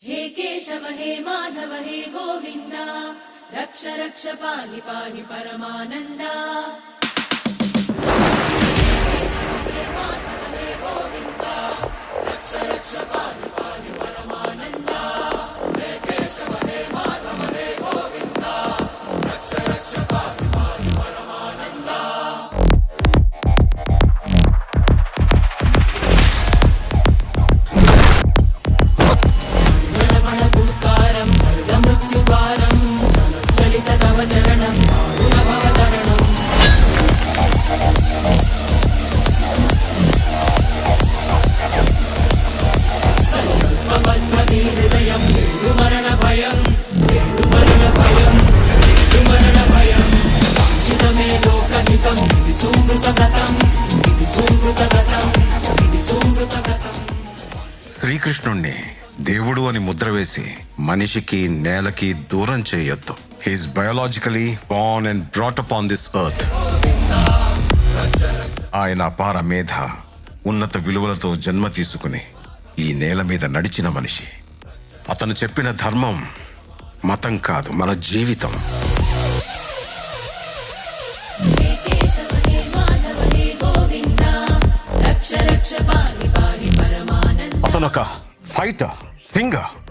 हे केशव हे माधव हे गोविन्द रक्ष रक्ष पाहि पाहि परमानन्दा। శ్రీకృష్ణుణ్ణి దేవుడు అని ముద్ర వేసి మనిషికి నేలకి దూరం చేయొద్దు. He is biologically born and brought up on this earth. ఆయన అపార మేధ, ఉన్నత విలువలతో జన్మ తీసుకుని ఈ నేల మీద నడిచిన మనిషి. అతను చెప్పిన ధర్మం మతం కాదు, మన జీవితం. అతనొక ఫైటర్, సింగర్.